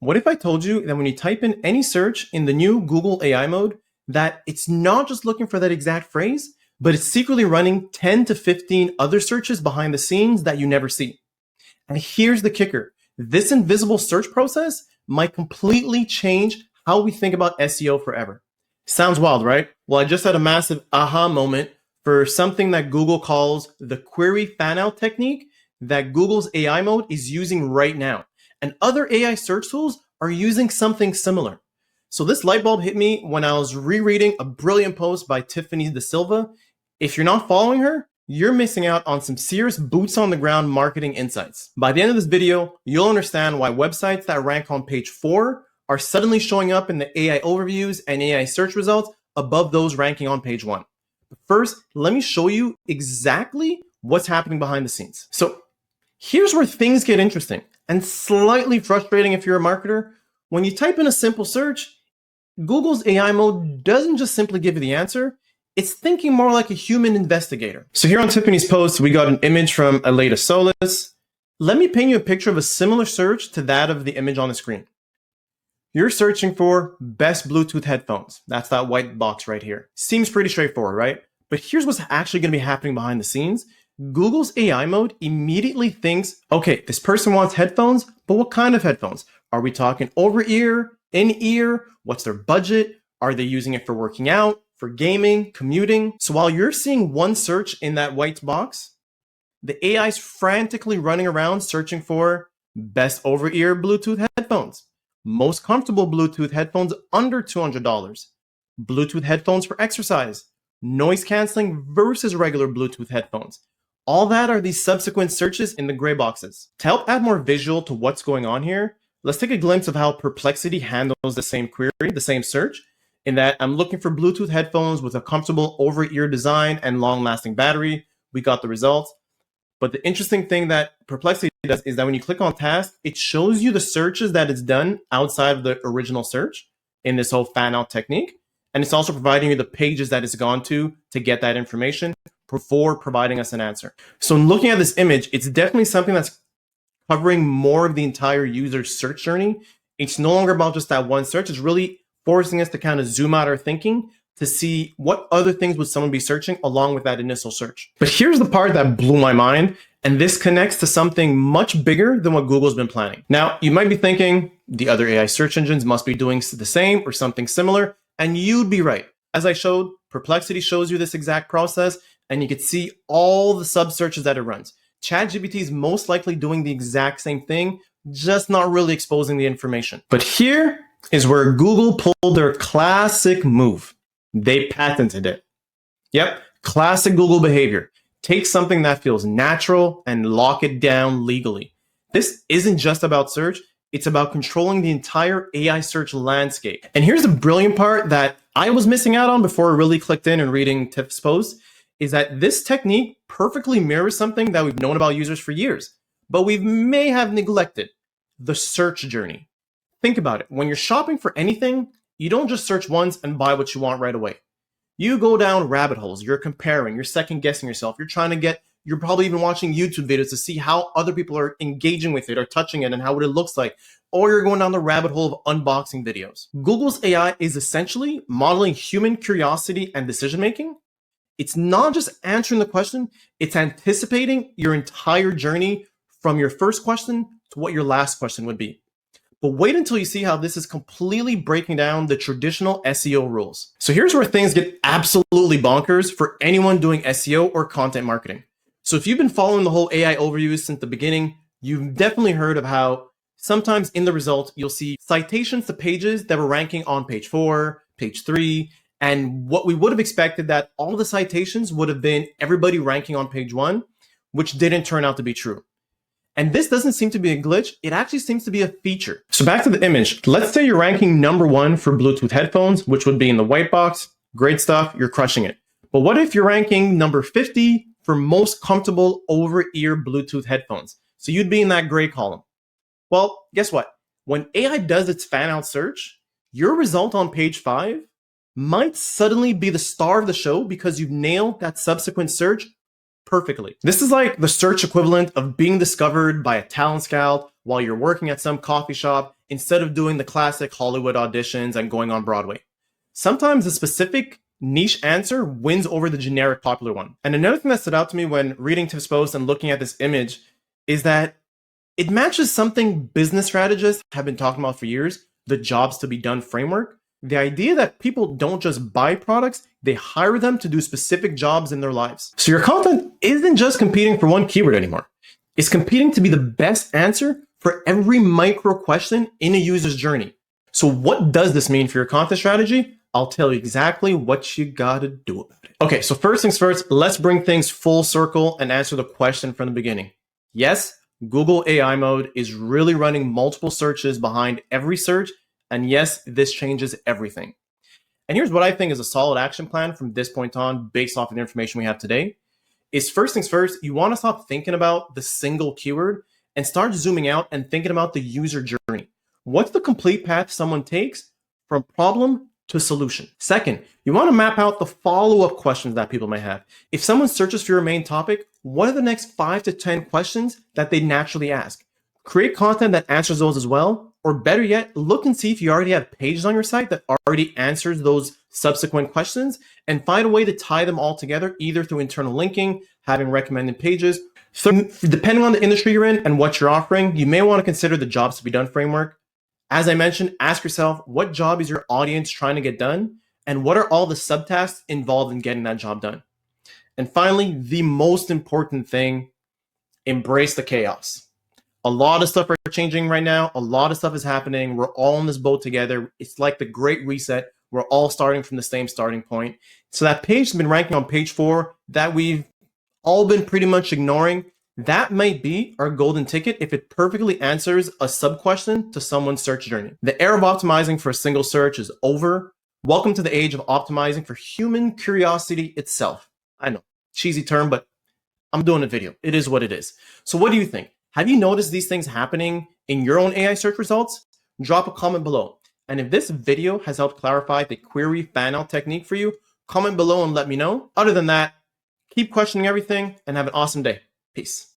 What if I told you that when you type in any search in the new Google AI mode, that it's not just looking for that exact phrase, but it's secretly running 10 to 15 other searches behind the scenes that you never see? And here's the kicker. This invisible search process might completely change how we think about SEO forever. Sounds wild, right? Well, I just had a massive aha moment for something that Google calls the query fan-out technique that Google's AI mode is using right now. And other AI search tools are using something similar. So this light bulb hit me when I was rereading a brilliant post by Tiffany DaSilva. If you're not following her, you're missing out on some serious boots on the ground marketing insights. By the end of this video, you'll understand why websites that rank on page 4 are suddenly showing up in the AI overviews and AI search results above those ranking on page 1. But first, let me show you exactly what's happening behind the scenes. So here's where things get interesting and slightly frustrating if you're a marketer. When you type in a simple search, Google's AI mode doesn't just simply give you the answer. It's thinking more like a human investigator. So here on Tiffany's post, we got an image from Aleda Solis. Let me paint you a picture of a similar search to that of the image on the screen. You're searching for best Bluetooth headphones. That's that white box right here. Seems pretty straightforward, right? But here's what's actually going to be happening behind the scenes. Google's AI mode immediately thinks, okay, this person wants headphones, but what kind of headphones? Are we talking over-ear, in-ear? What's their budget? Are they using it for working out, for gaming, commuting? So while you're seeing one search in that white box, the AI is frantically running around searching for best over-ear Bluetooth headphones, most comfortable Bluetooth headphones under $200, Bluetooth headphones for exercise, noise canceling versus regular Bluetooth headphones. All that are these subsequent searches in the gray boxes. To help add more visual to what's going on here, let's take a glimpse of how Perplexity handles the same query, the same search, in that I'm looking for Bluetooth headphones with a comfortable over-ear design and long-lasting battery. We got the results. But the interesting thing that Perplexity does is that when you click on task, it shows you the searches that it's done outside of the original search in this whole fan-out technique. And it's also providing you the pages that it's gone to get that information before providing us an answer. So in looking at this image, it's definitely something that's covering more of the entire user's search journey. It's no longer about just that one search. It's really forcing us to kind of zoom out our thinking to see what other things would someone be searching along with that initial search. But here's the part that blew my mind, and this connects to something much bigger than what Google's been planning. Now, you might be thinking the other AI search engines must be doing the same or something similar, and you'd be right. As I showed, Perplexity shows you this exact process, and you can see all the sub-searches that it runs. ChatGPT is most likely doing the exact same thing, just not really exposing the information. But here is where Google pulled their classic move. They patented it. Yep, classic Google behavior. Take something that feels natural and lock it down legally. This isn't just about search. It's about controlling the entire AI search landscape. And here's the brilliant part that I was missing out on before I really clicked in and reading Tiff's post, is that this technique perfectly mirrors something that we've known about users for years, but we may have neglected: the search journey. Think about it. When you're shopping for anything, you don't just search once and buy what you want right away. You go down rabbit holes, you're comparing, you're second guessing yourself, you're probably even watching YouTube videos to see how other people are engaging with it or touching it and how it looks like, or you're going down the rabbit hole of unboxing videos. Google's AI is essentially modeling human curiosity and decision-making. It's not just answering the question, it's anticipating your entire journey from your first question to what your last question would be. But wait until you see how this is completely breaking down the traditional SEO rules. So here's where things get absolutely bonkers for anyone doing SEO or content marketing. So if you've been following the whole AI overviews since the beginning, you've definitely heard of how sometimes in the result, you'll see citations to pages that were ranking on page 4, page 3, and what we would have expected that all the citations would have been everybody ranking on page 1, which didn't turn out to be true. And this doesn't seem to be a glitch, it actually seems to be a feature. So back to the image, let's say you're ranking number 1 for Bluetooth headphones, which would be in the white box. Great stuff, you're crushing it. But what if you're ranking number 50 for most comfortable over-ear Bluetooth headphones? So you'd be in that gray column. Well, guess what? When AI does its fan-out search, your result on page 5 might suddenly be the star of the show because you've nailed that subsequent search perfectly. This is like the search equivalent of being discovered by a talent scout while you're working at some coffee shop instead of doing the classic Hollywood auditions and going on Broadway. Sometimes a specific niche answer wins over the generic popular one. And another thing that stood out to me when reading Tiff's post and looking at this image is that it matches something business strategists have been talking about for years, the jobs to be done framework. The idea that people don't just buy products, they hire them to do specific jobs in their lives. So your content isn't just competing for one keyword anymore. It's competing to be the best answer for every micro question in a user's journey. So what does this mean for your content strategy? I'll tell you exactly what you gotta do about it. Okay, so first things first, let's bring things full circle and answer the question from the beginning. Yes, Google AI mode is really running multiple searches behind every search. And yes, this changes everything. And here's what I think is a solid action plan from this point on, based off of the information we have today, is first things first, you want to stop thinking about the single keyword and start zooming out and thinking about the user journey. What's the complete path someone takes from problem to solution? Second, you want to map out the follow-up questions that people may have. If someone searches for your main topic, what are the next 5 to 10 questions that they naturally ask? Create content that answers those as well. Or better yet, look and see if you already have pages on your site that already answers those subsequent questions and find a way to tie them all together, either through internal linking, having recommended pages. So depending on the industry you're in and what you're offering, you may want to consider the jobs to be done framework. As I mentioned, ask yourself, what job is your audience trying to get done? And what are all the subtasks involved in getting that job done? And finally, the most important thing, embrace the chaos. A lot of stuff are changing right now. A lot of stuff is happening. We're all in this boat together. It's like the great reset. We're all starting from the same starting point. So that page has been ranking on page 4 that we've all been pretty much ignoring. That might be our golden ticket if it perfectly answers a sub-question to someone's search journey. The era of optimizing for a single search is over. Welcome to the age of optimizing for human curiosity itself. I know, cheesy term, but I'm doing a video. It is what it is. So what do you think? Have you noticed these things happening in your own AI search results? Drop a comment below. And if this video has helped clarify the query fan out technique for you, comment below and let me know. Other than that, keep questioning everything and have an awesome day. Peace.